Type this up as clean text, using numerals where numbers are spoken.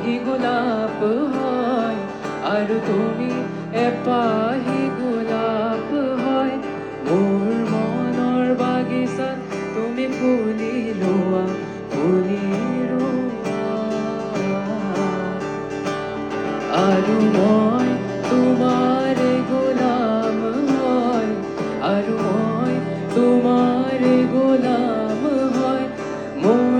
এপাহি গোলাপ হয় আৰু তুমি এপাহি গোলাপ হয় মোৰ মনৰ বাগিচাত তুমি ফুলি লোৱা ফুলি ৰোৱা আৰু মই তোমাৰে গোলাম হয় আৰু মই তোমাৰে গোলাম হয় মোৰ